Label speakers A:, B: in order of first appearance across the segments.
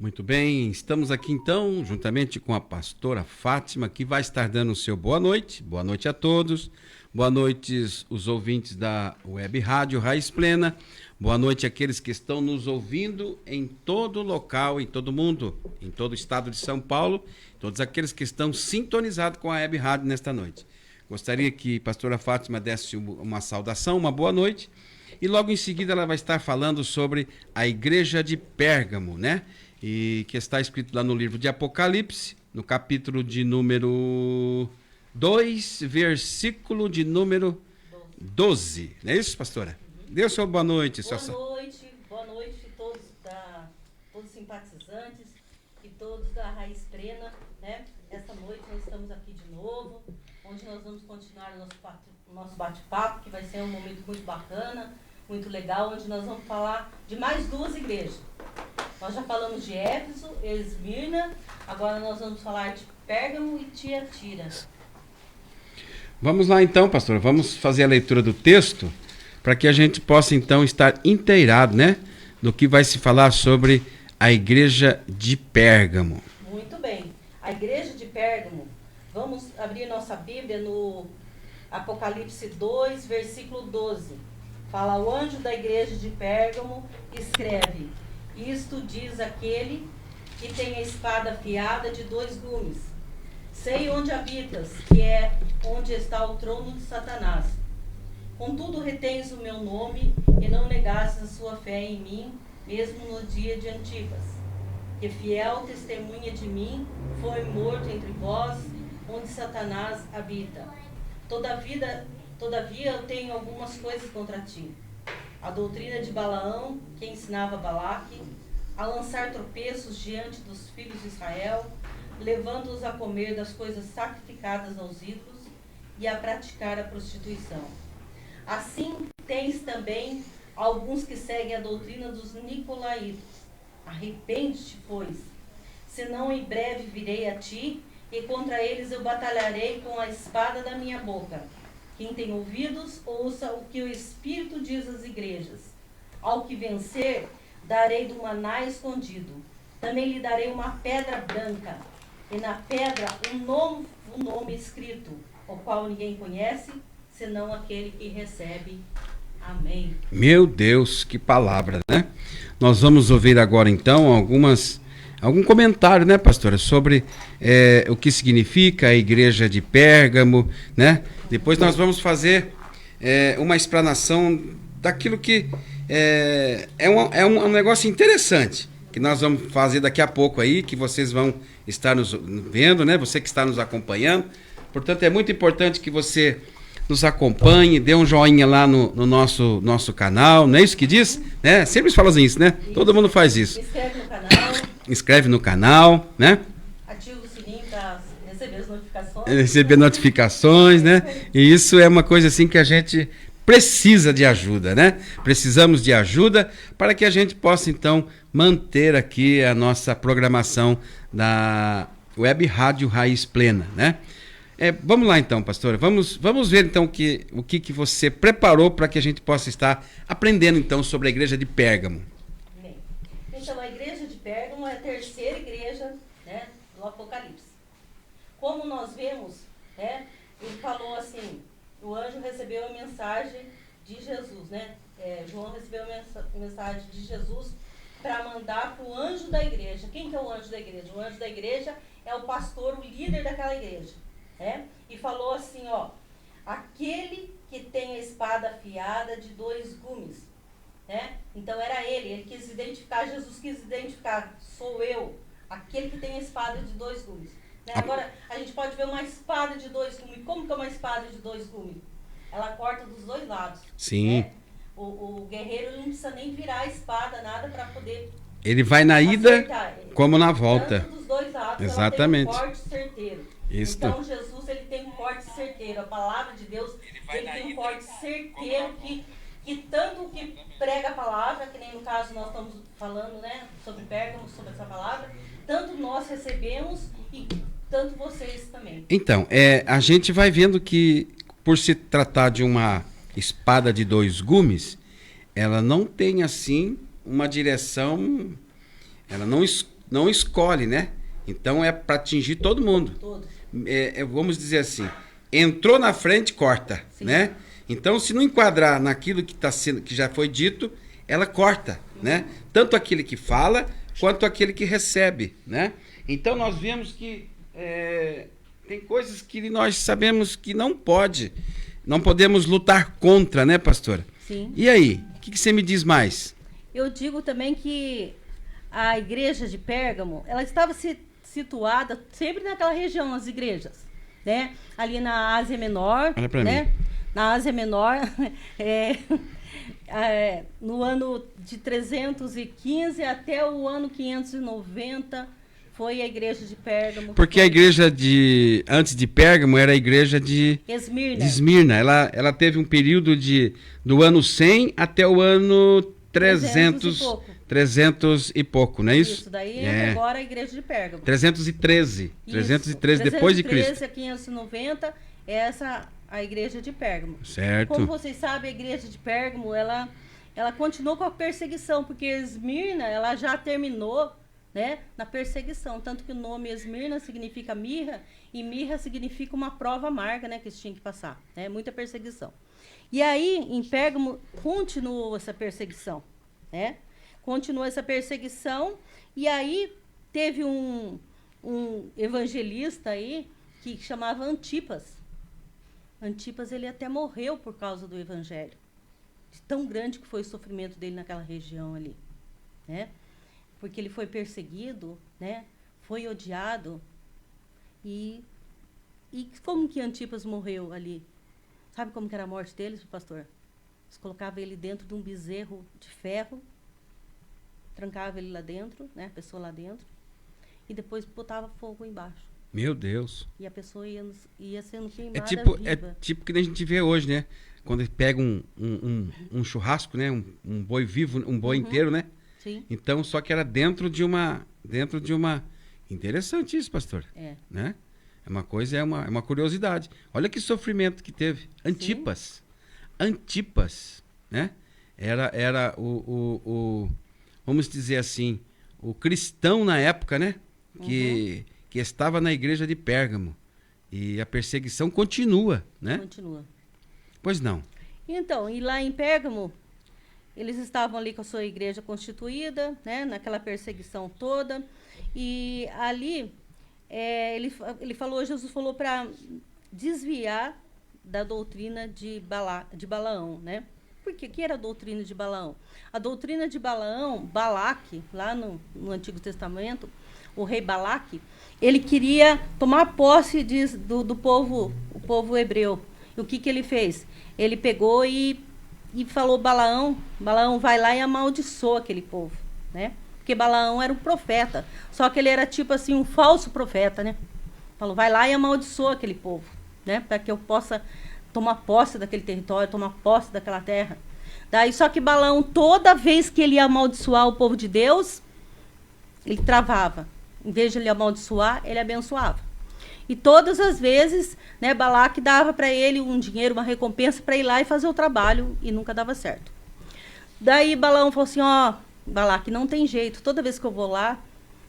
A: Muito bem, estamos aqui então, juntamente com a pastora Fátima, que vai estar dando o seu boa noite. Boa noite a todos. Boa noite os ouvintes da Web Rádio Raiz Plena. Boa noite àqueles que estão nos ouvindo em todo local, em todo mundo, em todo o estado de São Paulo. Todos aqueles que estão sintonizados com a Web Rádio nesta noite. Gostaria que a pastora Fátima desse uma saudação, uma boa noite. E logo em seguida ela vai estar falando sobre a igreja de Pérgamo, né? E que está escrito lá no livro de Apocalipse, no capítulo de número 2, versículo de número 12. Não é isso, pastora? Dê o seu boa noite.
B: Boa noite todos os simpatizantes e todos da Raiz Plena, né? Esta noite nós estamos aqui de novo, onde nós vamos continuar o nosso bate-papo, que vai ser um momento muito bacana, muito legal, onde nós vamos falar de mais duas igrejas. Nós já falamos de Éfeso, Esmirna, agora nós vamos falar de Pérgamo e Tiatira.
A: Vamos lá então, pastor, vamos fazer a leitura do texto para que a gente possa então estar inteirado, né, do que vai se falar sobre a igreja de Pérgamo.
B: Muito bem, a igreja de Pérgamo, vamos abrir nossa Bíblia no Apocalipse 2, versículo 12. Fala: o anjo da igreja de Pérgamo escreve: isto diz aquele que tem a espada afiada de 2 gumes. Sei onde habitas, que é onde está o trono de Satanás. Contudo retens o meu nome e não negastes a sua fé em mim, mesmo no dia de Antipas, que fiel testemunha de mim foi morto entre vós, onde Satanás habita. Todavia eu tenho algumas coisas contra ti. A doutrina de Balaão, que ensinava Balaque a lançar tropeços diante dos filhos de Israel, levando-os a comer das coisas sacrificadas aos ídolos e a praticar a prostituição. Assim tens também alguns que seguem a doutrina dos nicolaítas. Arrepende-te, pois, senão em breve virei a ti, e contra eles eu batalharei com a espada da minha boca. Quem tem ouvidos, ouça o que o Espírito diz às igrejas. Ao que vencer, darei do maná escondido. Também lhe darei uma pedra branca, e na pedra um nome escrito, o qual ninguém conhece, senão aquele que recebe. Amém.
A: Meu Deus, que palavra, né? Nós vamos ouvir agora então algum comentário, né, pastora, sobre o que significa a igreja de Pérgamo, né? Depois nós vamos fazer uma explanação daquilo que é um negócio interessante, que nós vamos fazer daqui a pouco aí, que vocês vão estar nos vendo, né? Você que está nos acompanhando. Portanto, é muito importante que você nos acompanhe, dê um joinha lá no nosso canal, não é isso que diz? Né? Sempre falam isso, né? Isso. Todo mundo faz isso.
B: Inscreve no canal.
A: Inscreve no canal, né?
B: Ativa o sininho para receber as notificações.
A: Receber notificações, né? E isso é uma coisa assim que a gente precisa de ajuda, né? Precisamos de ajuda para que a gente possa, então, manter aqui a nossa programação da Web Rádio Raiz Plena, né? Vamos lá então, pastora, vamos ver então o que você preparou para que a gente possa estar aprendendo então sobre a igreja de Pérgamo.
B: Bem, então a igreja de Pérgamo é a terceira igreja, né, do Apocalipse. Como nós vemos, né, ele falou assim, o anjo recebeu a mensagem de Jesus, né? João recebeu a mensagem de Jesus para mandar para o anjo da igreja. Quem que é o anjo da igreja? O anjo da igreja é o pastor, o líder daquela igreja. E falou assim, ó, aquele que tem a espada afiada de 2 gumes, né? Então era ele quis identificar, Jesus quis identificar, sou eu, aquele que tem a espada de 2 gumes. Né? Agora, a gente pode ver uma espada de 2 gumes. Como que é uma espada de 2 gumes? Ela corta dos 2 lados.
A: Sim.
B: Né? O guerreiro não precisa nem virar a espada, nada, para poder...
A: Ele vai na ida como na volta.
B: Tanto dos 2 lados.
A: Exatamente.
B: Ela tem um corte certeiro.
A: Isso.
B: Então Jesus, ele tem um corte certeiro. A palavra de Deus, ele tem um corte certeiro que tanto que prega a palavra, que nem no caso nós estamos falando, né, sobre Pérgamo, sobre essa palavra, tanto nós recebemos e tanto vocês também.
A: Então, a gente vai vendo que por se tratar de uma espada de 2 gumes, ela não tem assim uma direção, ela não não escolhe, né? Então é para atingir todo mundo.
B: Todos.
A: Vamos dizer assim, entrou na frente, corta,
B: Sim.
A: né? Então, se não enquadrar naquilo que que já foi dito, ela corta, né? Tanto aquele que fala, quanto aquele que recebe, né? Então, nós vemos que tem coisas que nós sabemos que não podemos lutar contra, né, pastora?
B: Sim.
A: E aí, o que você me diz mais?
B: Eu digo também que a igreja de Pérgamo, ela estava situada sempre naquela região, as igrejas, né? Ali na Ásia Menor,
A: Olha pra
B: né?
A: mim.
B: Na Ásia Menor, no ano de 315 até o ano 590, foi a igreja de Pérgamo.
A: Porque a igreja antes de Pérgamo era a igreja de Esmirna. Ela teve um período do ano 100 até o ano 300 e pouco, não é isso?
B: Isso, daí entra agora a igreja de Pérgamo.
A: 313 depois de Cristo.
B: 313 a 590, essa a igreja de Pérgamo.
A: Certo.
B: Como vocês sabem, a igreja de Pérgamo, ela continuou com a perseguição, porque Esmirna, ela já terminou, né, na perseguição, tanto que o nome Esmirna significa mirra, e mirra significa uma prova amarga, né, que eles tinham que passar, né, muita perseguição. E aí, em Pérgamo, continuou essa perseguição, né, continuou essa perseguição, e aí teve um evangelista aí, que chamava Antipas. Antipas, ele até morreu por causa do evangelho, de tão grande que foi o sofrimento dele naquela região ali, né? Porque ele foi perseguido, né? Foi odiado. E como que Antipas morreu ali? Sabe como que era a morte deles, pastor? Eles colocavam ele dentro de um bezerro de ferro, trancava ele lá dentro, né? A pessoa lá dentro, e depois botava fogo embaixo.
A: Meu Deus.
B: E a pessoa ia sendo queimada
A: É
B: viva.
A: tipo que a gente vê hoje, né? Quando ele pega um churrasco, né? Um boi vivo, um boi inteiro, né?
B: Sim.
A: Então, só que era dentro de uma... Interessante isso, pastor. Né? É uma coisa, é uma curiosidade. Olha que sofrimento que teve. Antipas, né? Era vamos dizer assim, o cristão na época, né? Que estava na igreja de Pérgamo. E a perseguição continua, né?
B: Continua.
A: Pois não.
B: Então, e lá em Pérgamo, eles estavam ali com a sua igreja constituída, né? Naquela perseguição toda. E ali, Jesus falou para desviar da doutrina de Balaão, né? Porque o que era a doutrina de Balaão? A doutrina de Balaão, Balaque, lá no Antigo Testamento, o rei Balaque, ele queria tomar posse do povo, o povo hebreu. E o que ele fez? Ele pegou e falou Balaão vai lá e amaldiçoa aquele povo, né? Porque Balaão era um profeta, só que ele era tipo assim um falso profeta, né? Falou, vai lá e amaldiçoa aquele povo, né? Para que eu possa tomar posse daquele território, tomar posse daquela terra. Daí, só que Balaão, toda vez que ele ia amaldiçoar o povo de Deus, ele travava. Em vez de ele amaldiçoar, ele abençoava. E todas as vezes, né, Balaque dava para ele um dinheiro, uma recompensa para ir lá e fazer o trabalho, e nunca dava certo. Daí Balaão falou assim, Balaque, não tem jeito, toda vez que eu vou lá,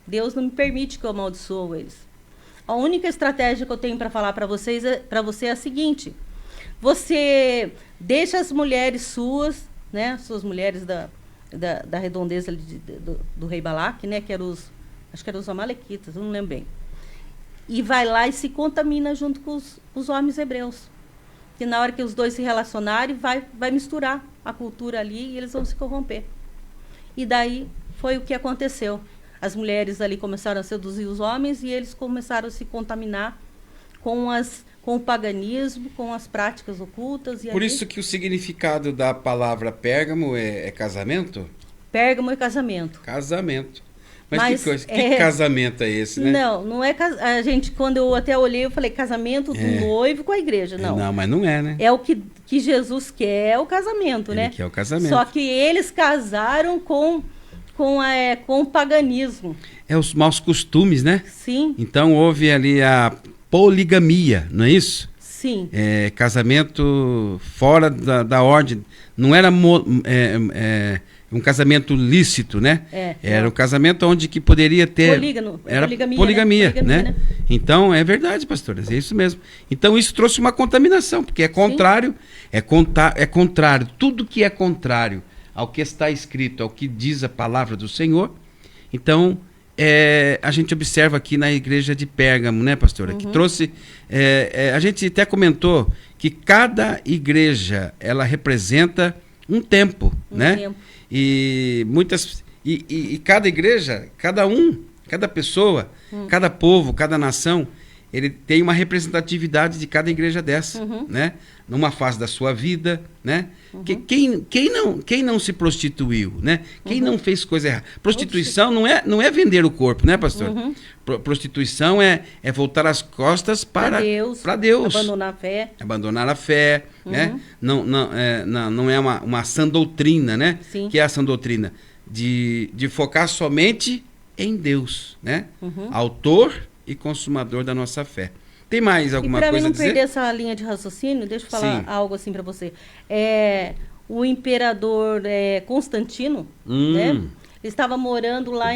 B: Deus não me permite que eu amaldiçoo eles. A única estratégia que eu tenho para falar para você é a seguinte: você deixa as mulheres suas, né, suas mulheres da redondeza do rei Balaque, né, acho que eram os amalequitas, eu não lembro bem. E vai lá e se contamina junto com os homens hebreus. Que na hora que os dois se relacionarem, vai misturar a cultura ali e eles vão se corromper. E daí foi o que aconteceu. As mulheres ali começaram a seduzir os homens e eles começaram a se contaminar com o paganismo, com as práticas ocultas.
A: Por isso que o significado da palavra Pérgamo é casamento?
B: Pérgamo é casamento.
A: Casamento. Mas que coisa, que casamento é esse, né?
B: Não é a gente, quando eu até olhei, eu falei casamento do noivo com a igreja, não.
A: Não, mas não é, né?
B: É o que Jesus quer, o casamento, né?
A: Ele quer o casamento.
B: Só que eles casaram com o paganismo.
A: É os maus costumes, né?
B: Sim.
A: Então houve ali a poligamia, não é isso?
B: Sim.
A: Casamento fora da ordem. Não era um casamento lícito, né?
B: É.
A: Era um casamento onde que poderia ter... Era poligamia, né? Então, é verdade, pastora, é isso mesmo. Então, isso trouxe uma contaminação, porque é contrário, é contrário. Tudo que é contrário ao que está escrito, ao que diz a palavra do Senhor. Então, a gente observa aqui na igreja de Pérgamo, né, pastora? Que trouxe... a gente até comentou que cada igreja, ela representa um tempo, né?
B: Tempo.
A: E cada igreja, cada pessoa, cada povo, cada nação, ele tem uma representatividade de cada igreja dessa, né? Numa fase da sua vida, né? Quem não se prostituiu, né? Quem não fez coisa errada? Prostituição não é vender o corpo, né, pastor? Prostituição é voltar as costas para Deus. Abandonar a fé, né? Não é uma sã doutrina, né?
B: Sim.
A: Que é a sã doutrina de focar somente em Deus, né? Autor e consumador da nossa fé. Tem mais alguma coisa a dizer?
B: E para mim não perder essa linha de raciocínio, deixa eu falar algo assim para você. O imperador Constantino, né? Ele estava morando lá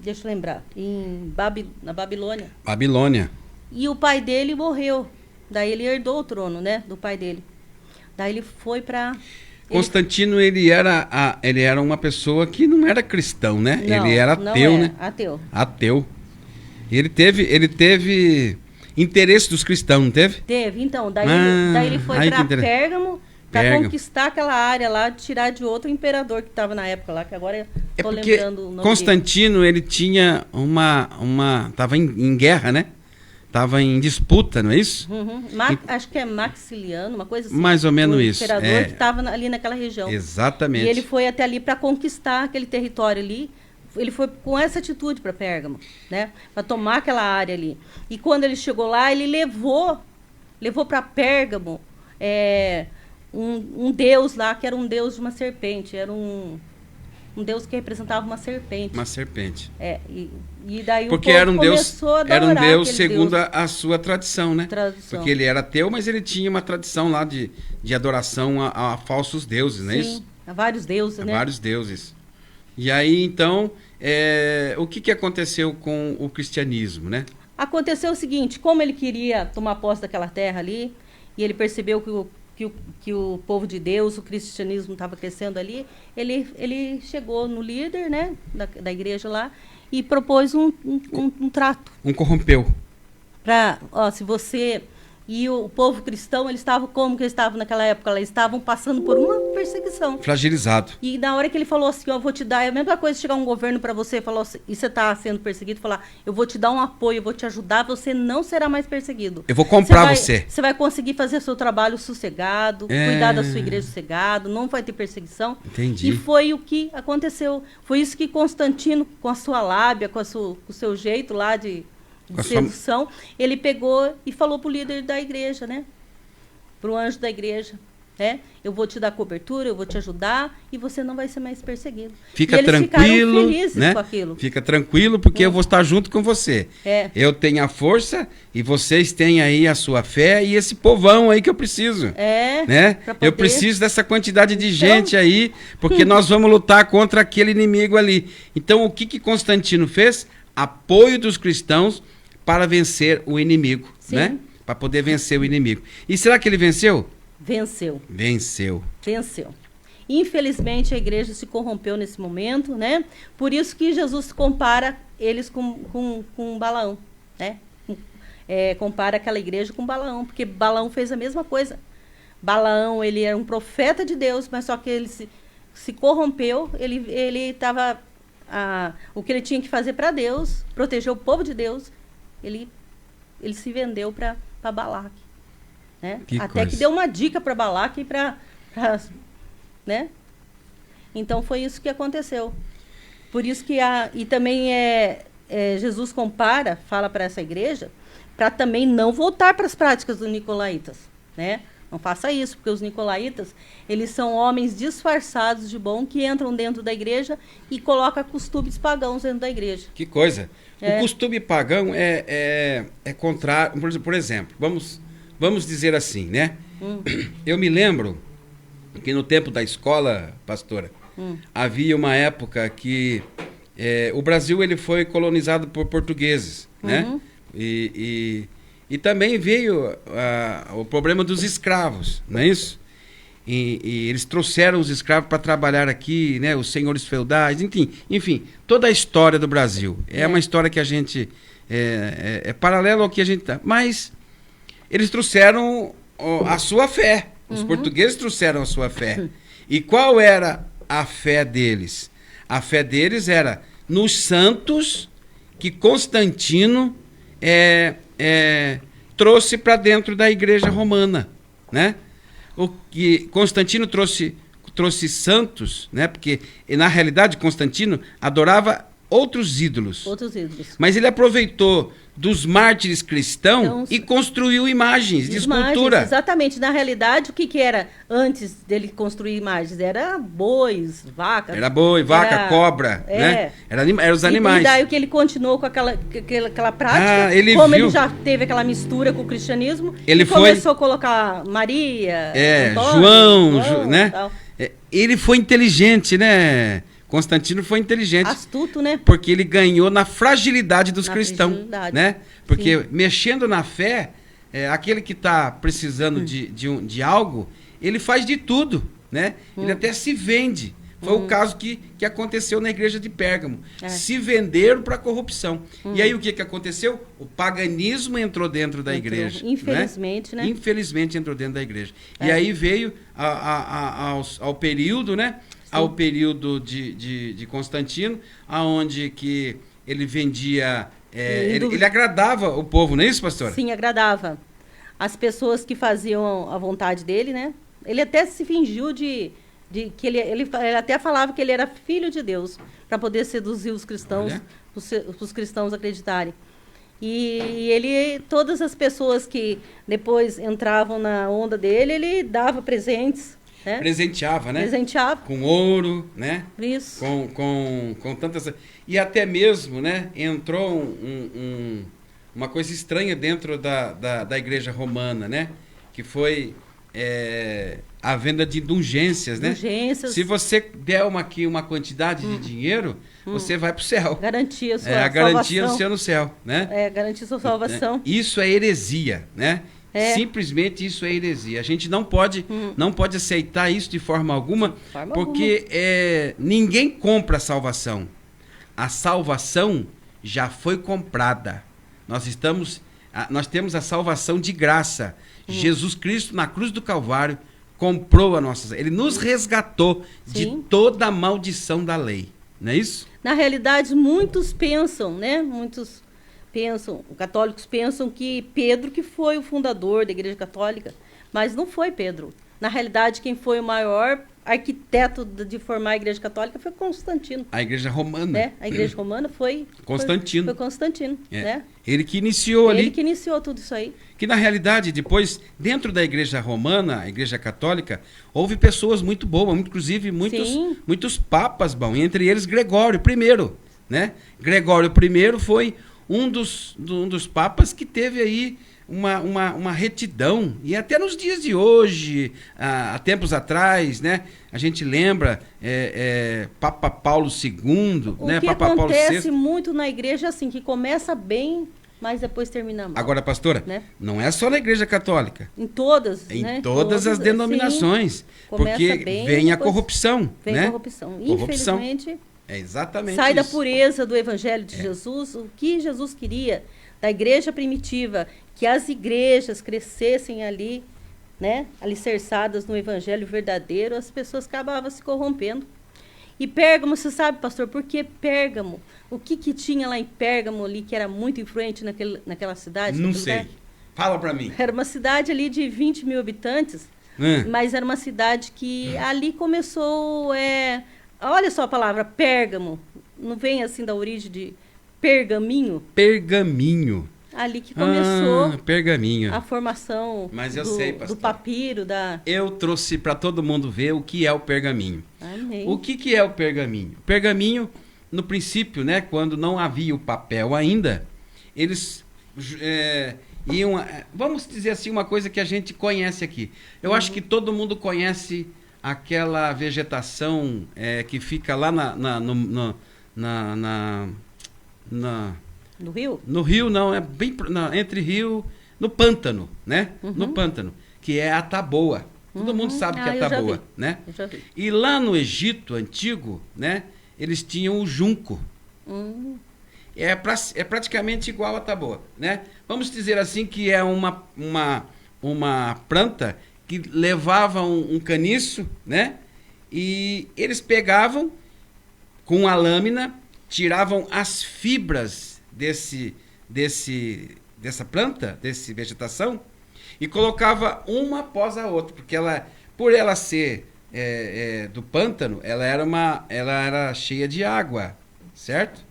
B: deixa eu lembrar, na Babilônia.
A: Babilônia.
B: E o pai dele morreu. Daí ele herdou o trono, né, do pai dele. Daí ele foi para...
A: Constantino, ele era uma pessoa que não era cristão, né? Ele era ateu, né? Ateu. Ele teve interesse dos cristãos, não teve?
B: Teve, então. Daí ele foi para Pérgamo para conquistar aquela área lá, tirar de outro imperador que estava na época lá, que agora eu tô lembrando o nome
A: Constantino, ele tinha tava em guerra, né? Tava em disputa, não é isso?
B: Acho que é Maxiliano, uma coisa assim.
A: Mais ou menos isso.
B: O imperador que estava ali naquela região.
A: Exatamente.
B: E ele foi até ali para conquistar aquele território ali. Ele foi com essa atitude para Pérgamo, né? Para tomar aquela área ali. E quando ele chegou lá, ele levou para Pérgamo um deus lá, que era um deus de uma serpente. Era um deus que representava uma serpente.
A: Uma serpente.
B: E daí
A: porque
B: o povo começou a adorar
A: era um deus segundo a sua tradição, né?
B: Tradição.
A: Porque ele era ateu, mas ele tinha uma tradição lá de adoração a falsos deuses, não é isso?
B: A vários deuses, né?
A: A vários deuses. E aí, então, o que aconteceu com o cristianismo, né?
B: Aconteceu o seguinte, como ele queria tomar posse daquela terra ali, e ele percebeu que o povo de Deus, o cristianismo estava crescendo ali, ele chegou no líder, né, da igreja lá, e propôs um trato.
A: Corrompeu.
B: Se você... E o povo cristão, como que eles estavam naquela época? Eles estavam passando por uma perseguição.
A: Fragilizado.
B: E na hora que ele falou assim, eu vou te dar, é a mesma coisa chegar um governo para você e falar assim, e você está sendo perseguido, falar, eu vou te dar um apoio, eu vou te ajudar, você não será mais perseguido.
A: Eu vou comprar você.
B: Você vai conseguir fazer seu trabalho sossegado, cuidar da sua igreja sossegado, não vai ter perseguição.
A: Entendi.
B: E foi o que aconteceu. Foi isso que Constantino, com a sua lábia, com o seu jeito lá de sedução, ele pegou e falou para o líder da igreja, né? Para o anjo da igreja, né? Eu vou te dar cobertura, eu vou te ajudar e você não vai ser mais perseguido.
A: Fica tranquilo, felizes, né? Com aquilo. Fica tranquilo porque eu vou estar junto com você. Eu tenho a força e vocês têm aí a sua fé e esse povão aí que eu preciso. Né? Eu preciso dessa quantidade de gente aí, porque nós vamos lutar contra aquele inimigo ali. Então, o que Constantino fez? Apoio dos cristãos para vencer o inimigo, né? Para poder vencer o inimigo. E será que ele venceu? Venceu.
B: Infelizmente, a igreja se corrompeu nesse momento, né? Por isso que Jesus compara eles com Balaão, né? Compara aquela igreja com Balaão, porque Balaão fez a mesma coisa. Balaão, ele era um profeta de Deus, mas só que ele se corrompeu, ele estava... o que ele tinha que fazer para Deus, proteger o povo de Deus, ele se vendeu para Balaque, né? Até que deu uma dica para Balaque né? Então foi isso que aconteceu. Por isso que e também Jesus fala para essa igreja para também não voltar para as práticas dos nicolaítas, né? Não faça isso, porque os nicolaítas, eles são homens disfarçados de bom que entram dentro da igreja e colocam costumes pagãos dentro da igreja.
A: Que coisa! O costume pagão é contrário. Por exemplo, vamos dizer assim, né? Eu me lembro que no tempo da escola, pastora, havia uma época que o Brasil ele foi colonizado por portugueses, né? E também veio o problema dos escravos, não é isso? E eles trouxeram os escravos para trabalhar aqui, né? Os senhores feudais, enfim, toda a história do Brasil. É uma história que a gente... É paralelo ao que a gente tá. Mas eles trouxeram a sua fé. Os portugueses trouxeram a sua fé. E qual era a fé deles? A fé deles era nos santos que Constantino trouxe para dentro da Igreja Romana, né? O que Constantino trouxe santos, né? Porque na realidade Constantino adorava outros ídolos. Mas ele aproveitou dos mártires cristãos e construiu imagens de escultura.
B: Exatamente. Na realidade, o que era antes dele construir imagens? Era bois, vacas.
A: Era boi, vaca, cobra, né? Eram os animais.
B: E daí o que ele continuou com aquela prática, ele já teve aquela mistura com o cristianismo, ele começou a colocar Maria, Antônio,
A: João, né? Ele foi inteligente, né? Constantino foi inteligente.
B: Astuto, né?
A: Porque ele ganhou na fragilidade dos cristãos, né? Porque mexendo na fé, aquele que está precisando de algo, ele faz de tudo, né? Ele até se vende. Foi o caso que aconteceu na igreja de Pérgamo. Se venderam para a corrupção. E aí o que aconteceu? O paganismo entrou dentro da igreja.
B: Infelizmente, né?
A: Infelizmente entrou dentro da igreja. E aí veio ao período, né? Ao período de Constantino, aonde que ele vendia... ele agradava o povo, não é isso, pastora?
B: Sim, agradava. As pessoas que faziam a vontade dele, né? Ele até se fingiu que ele até falava que ele era filho de Deus, para poder seduzir os cristãos, os cristãos acreditarem. E todas as pessoas que depois entravam na onda dele, ele dava presentes.
A: Presenteava, né?
B: Presenteava.
A: Com ouro, né?
B: Isso.
A: Com tantas... E até mesmo, né? Entrou uma coisa estranha dentro da igreja romana, né? Que foi a venda de indulgências, né?
B: Indulgências.
A: Se você der uma quantidade de dinheiro, você vai para o céu.
B: Garantia sua
A: a garantia do seu no céu, né?
B: Garantia sua salvação.
A: Isso é heresia, né? Simplesmente isso é heresia. A gente não pode aceitar isso de forma alguma, porque ninguém compra a salvação. A salvação já foi comprada. Nós temos a salvação de graça. Jesus Cristo, na cruz do Calvário, comprou a nossa... Ele nos resgatou de toda a maldição da lei. Não é isso?
B: Na realidade, muitos pensam, né? Católicos pensam que Pedro que foi o fundador da Igreja Católica, mas não foi Pedro. Na realidade, quem foi o maior arquiteto de formar a Igreja Católica foi Constantino.
A: A Igreja Romana.
B: Né? A Igreja Romana foi
A: Constantino.
B: Foi Constantino, né?
A: Ele que iniciou ali.
B: Ele que iniciou tudo isso aí.
A: Que na realidade, depois, dentro da Igreja Romana, a Igreja Católica, houve pessoas muito boas, inclusive muitos papas bons, entre eles Gregório I, né? Gregório I foi um dos papas que teve aí uma retidão. E até nos dias de hoje, há tempos atrás, né, a gente lembra Papa Paulo II, né, Papa Paulo VI.
B: Acontece muito na igreja assim, que começa bem, mas depois termina mal.
A: Agora, pastora,
B: né?
A: Não é só na Igreja Católica.
B: Em todas,
A: em todas as denominações. Porque vem a corrupção.
B: Vem
A: né?
B: corrupção. Infelizmente...
A: exatamente
B: sai
A: isso.
B: da pureza do Evangelho de Jesus. O que Jesus queria da igreja primitiva, que as igrejas crescessem ali, né, alicerçadas no Evangelho verdadeiro, as pessoas acabavam se corrompendo. E Pérgamo, você sabe, pastor, por que Pérgamo? O que tinha lá em Pérgamo ali que era muito influente naquela cidade?
A: Não sei.
B: Lugar?
A: Fala para mim.
B: Era uma cidade ali de 20 mil habitantes, mas era uma cidade que ali começou... olha só a palavra, Pérgamo. Não vem assim da origem de pergaminho?
A: Pergaminho.
B: Ali que começou
A: pergaminho.
B: A formação do papiro.
A: Eu trouxe para todo mundo ver o que é o pergaminho.
B: Amém.
A: O que é o pergaminho? O pergaminho, no princípio, né, quando não havia o papel ainda, eles iam... vamos dizer assim, uma coisa que a gente conhece aqui. Eu acho que todo mundo conhece aquela vegetação que fica lá
B: No rio?
A: no rio, não, é bem entre rio, no pântano, né? No pântano, que é a taboa. Todo mundo sabe que é a taboa, né?
B: Eu já vi.
A: E lá no Egito antigo, né? Eles tinham o junco. É praticamente igual a taboa, né? Vamos dizer assim que é uma planta que levava um caniço, né? E eles pegavam com a lâmina, tiravam as fibras dessa planta, dessa vegetação, e colocava uma após a outra, porque por ela ser do pântano, ela era cheia de água, certo?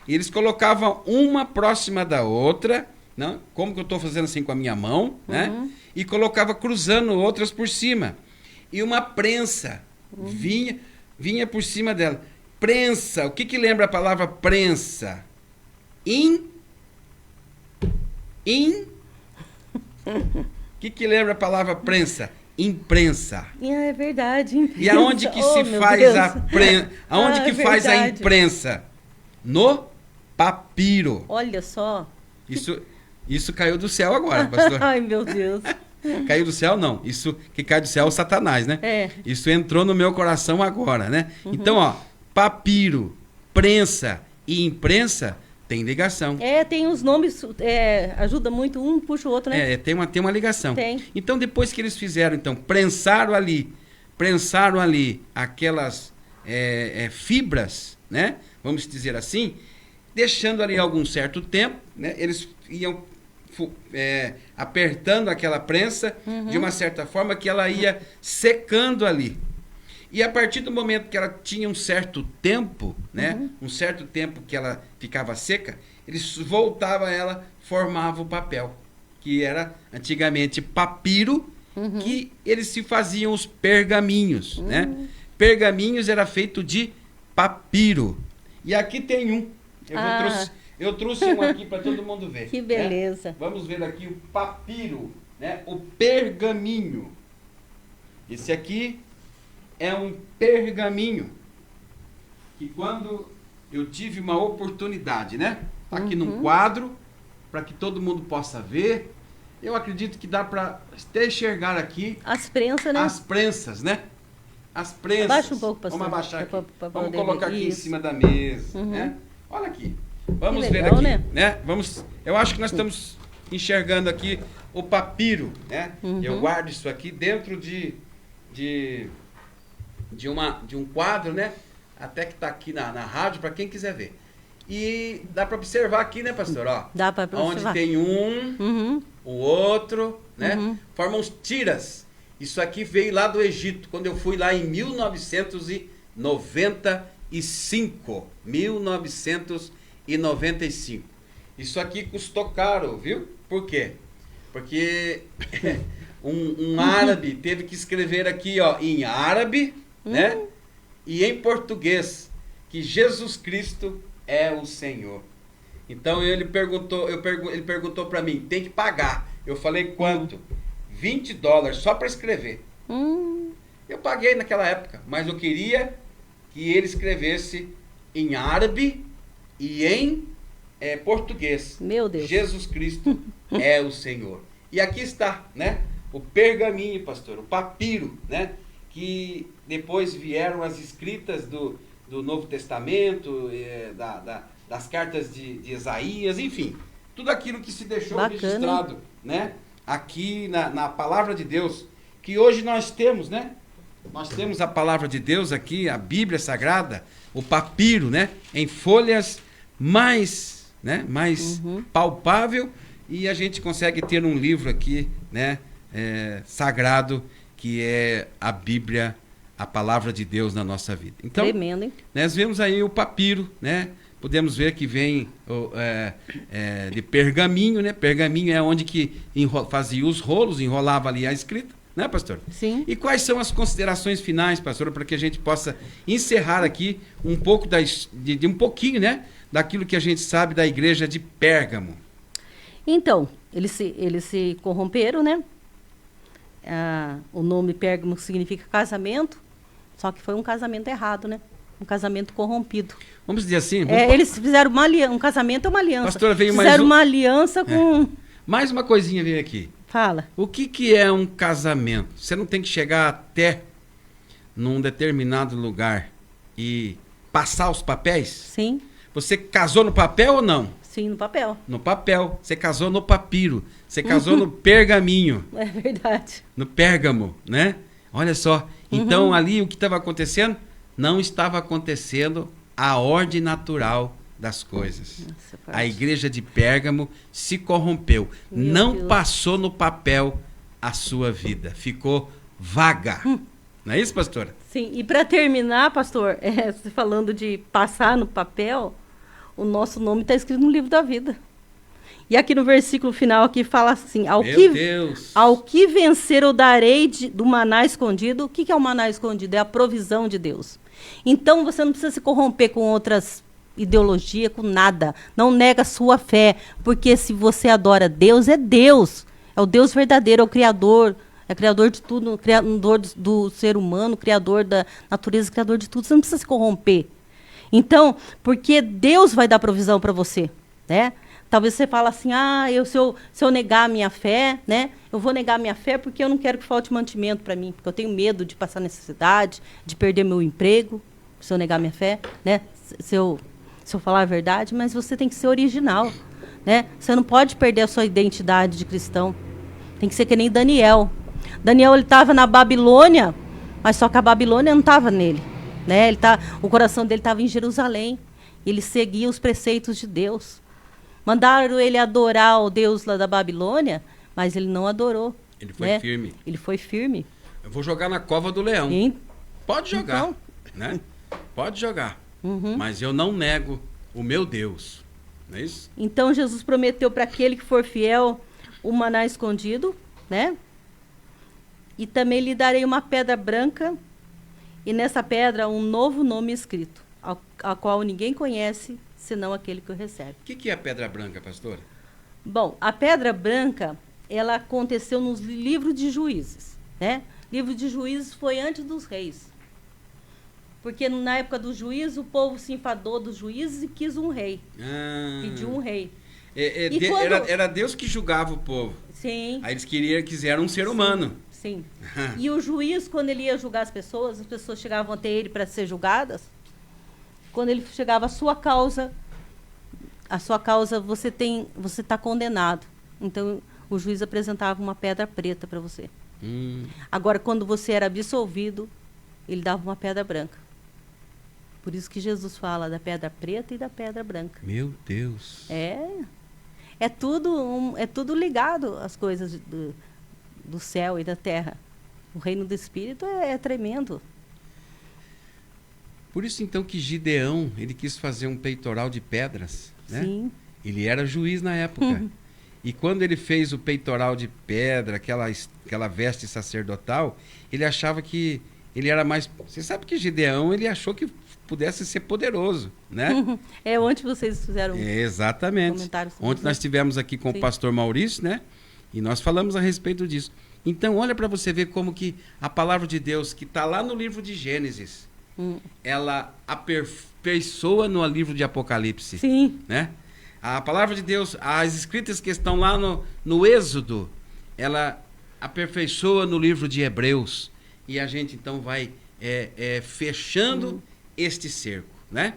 A: E eles colocavam uma próxima da outra, não? Como que eu estou fazendo assim com a minha mão, né? E colocava cruzando outras por cima. E uma prensa vinha por cima dela. Prensa, o que lembra a palavra prensa? O que lembra a palavra prensa? Imprensa.
B: É verdade. Imprensa.
A: E aonde que se faz aonde que faz a imprensa? No papiro.
B: Olha só.
A: Isso caiu do céu agora, pastor.
B: Ai, meu Deus.
A: Caiu do céu, não. Isso que cai do céu é o Satanás, né? Isso entrou no meu coração agora, né? Então, ó, papiro, prensa e imprensa tem ligação.
B: Tem os nomes, ajuda muito, um puxa o outro, né?
A: Tem uma ligação.
B: Tem.
A: Então, depois que eles fizeram, então, prensaram ali aquelas fibras, né? Vamos dizer assim, deixando ali algum certo tempo, né? Eles iam apertando aquela prensa de uma certa forma que ela ia secando ali. E a partir do momento que ela tinha um certo tempo, né? Um certo tempo que ela ficava seca, eles voltavam a ela, formavam o papel, que era antigamente papiro, que eles se faziam os pergaminhos, né? Pergaminhos era feito de papiro. E aqui tem um. Eu trouxe um aqui para todo mundo ver.
B: Que beleza.
A: Né? Vamos ver aqui o papiro, né? O pergaminho. Esse aqui é um pergaminho que quando eu tive uma oportunidade, né? Aqui num quadro, para que todo mundo possa ver. Eu acredito que dá para até enxergar aqui
B: as prensas, né?
A: As prensas, né? As prensas.
B: Abaixa um pouco, pastor.
A: Vamos abaixar aqui. Vamos
B: poder
A: colocar
B: ver.
A: aqui
B: Isso.
A: em cima da mesa, né? Olha aqui. Vamos ver
B: legal,
A: aqui, né? Eu acho que nós estamos enxergando aqui o papiro, né? Eu guardo isso aqui dentro de um quadro, né? Até que está aqui na rádio para quem quiser ver. E dá para observar aqui, né, pastor? Ó,
B: dá para observar.
A: onde tem o outro, né? Formam tiras. Isso aqui veio lá do Egito, quando eu fui lá em 1995. 1995. Isso aqui custou caro, viu? Por quê? Porque um árabe teve que escrever aqui, ó, em árabe, né? E em português, que Jesus Cristo é o Senhor. Então ele perguntou para mim, tem que pagar. Eu falei, quanto? $20 só para escrever. Eu paguei naquela época, mas eu queria que ele escrevesse em árabe e em português.
B: Meu Deus.
A: Jesus Cristo é o Senhor. E aqui está, né? O pergaminho, pastor, o papiro, né? Que depois vieram as escritas do Novo Testamento, das cartas de Isaías, enfim. Tudo aquilo que se deixou registrado, né? Aqui na palavra de Deus, que hoje nós temos, né? Nós temos a palavra de Deus aqui, a Bíblia Sagrada, o papiro, né? Em folhas mais palpável, e a gente consegue ter um livro aqui, né? Sagrado, que é a Bíblia, a palavra de Deus na nossa vida. Então,
B: tremendo, hein?
A: Nós vemos aí o papiro, né? Podemos ver que vem de pergaminho, né? Pergaminho é onde que fazia os rolos, enrolava ali a escrita, né, pastor?
B: Sim.
A: E quais são as considerações finais, pastora, para que a gente possa encerrar aqui um pouco de um pouquinho, né? Daquilo que a gente sabe da igreja de Pérgamo.
B: Então, eles se corromperam, né? O nome Pérgamo significa casamento. Só que foi um casamento errado, né? Um casamento corrompido.
A: Vamos dizer assim?
B: Eles fizeram uma aliança. Um casamento é uma aliança.
A: Pastora, veio
B: fizeram uma aliança com...
A: Mais uma coisinha veio aqui.
B: Fala.
A: O que é um casamento? Você não tem que chegar até num determinado lugar e passar os papéis?
B: Sim.
A: Você casou no papel ou não?
B: Sim, no papel.
A: No papel. Você casou no papiro. Você casou no pergaminho.
B: É verdade.
A: No pérgamo, né? Olha só. Então, ali o que estava acontecendo? Não estava acontecendo a ordem natural das coisas.
B: Nossa,
A: a igreja de Pérgamo se corrompeu.
B: Meu
A: não
B: Deus.
A: passou no papel a sua vida. Ficou vaga. Não é isso, pastora?
B: Sim, e para terminar, pastor, você falando de passar no papel, o nosso nome está escrito no livro da vida. E aqui no versículo final aqui fala assim, ao que vencer eu darei do maná escondido. O que é o maná escondido? É a provisão de Deus. Então você não precisa se corromper com outras ideologias, com nada. Não nega a sua fé, porque se você adora Deus, é Deus. É o Deus verdadeiro, é o Criador. É o Criador de tudo, Criador do ser humano, Criador da natureza, Criador de tudo. Você não precisa se corromper. Então, porque Deus vai dar provisão para você, né? Talvez você fale assim, se eu negar a minha fé, né? Eu vou negar a minha fé porque eu não quero que falte mantimento para mim, porque eu tenho medo de passar necessidade, de perder meu emprego, se eu negar a minha fé, né? Se eu falar a verdade, mas você tem que ser original, né? Você não pode perder a sua identidade de cristão. Tem que ser que nem Daniel. Daniel, ele estava na Babilônia, mas só que a Babilônia não estava nele, né? O coração dele estava em Jerusalém. E ele seguia os preceitos de Deus. Mandaram ele adorar o Deus lá da Babilônia, mas ele não adorou.
A: Ele foi firme.
B: Ele foi firme.
A: Eu vou jogar na cova do leão. Pode jogar, então, né? Pode jogar. Mas eu não nego o meu Deus. Não é isso?
B: Então Jesus prometeu para aquele que for fiel o maná escondido, né? E também lhe darei uma pedra branca, e nessa pedra um novo nome escrito, a qual ninguém conhece, senão aquele que o recebe.
A: O que é a pedra branca, pastora?
B: Bom, a pedra branca, ela aconteceu nos livros de Juízes, né? Livro de Juízes foi antes dos reis. Porque na época dos juízes, o povo se enfadou dos juízes e quis um rei. Pediu um rei.
A: Era Deus que julgava o povo.
B: Sim.
A: Aí eles quiseram um ser humano.
B: Sim. E o juiz, quando ele ia julgar as pessoas chegavam até ele para ser julgadas. Quando ele chegava à sua causa você está condenado. Então o juiz apresentava uma pedra preta para você. Agora, quando você era absolvido, ele dava uma pedra branca. Por isso que Jesus fala da pedra preta e da pedra branca.
A: Meu Deus.
B: É tudo ligado às coisas do céu e da terra. O reino do Espírito é tremendo.
A: Por isso, então, que Gideão, ele quis fazer um peitoral de pedras, né?
B: Sim.
A: Ele era juiz na época. E quando ele fez o peitoral de pedra, aquela veste sacerdotal, ele achava que ele era mais... Você sabe que Gideão, ele achou que pudesse ser poderoso, né?
B: Ontem vocês fizeram
A: exatamente.
B: Comentários.
A: Ontem nós estivemos aqui com o pastor Maurício, né? E nós falamos a respeito disso. Então, olha para você ver como que a palavra de Deus, que está lá no livro de Gênesis, ela aperfeiçoa no livro de Apocalipse.
B: Sim.
A: Né? A palavra de Deus, as escritas que estão lá no Êxodo, ela aperfeiçoa no livro de Hebreus. E a gente, então, vai fechando este cerco, né?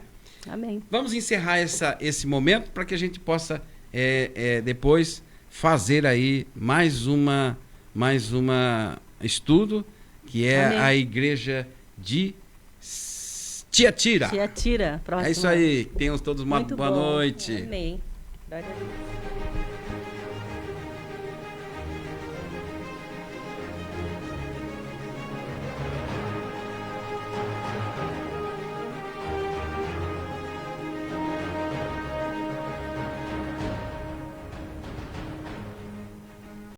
B: Amém.
A: Vamos encerrar esse momento para que a gente possa depois fazer aí mais uma estudo, que é
B: Amém.
A: a igreja de Tiatira.
B: Tiatira, próximo.
A: É isso aí. Tenham todos uma
B: Muito
A: boa
B: bom.
A: noite.
B: Amém. Glória a Deus.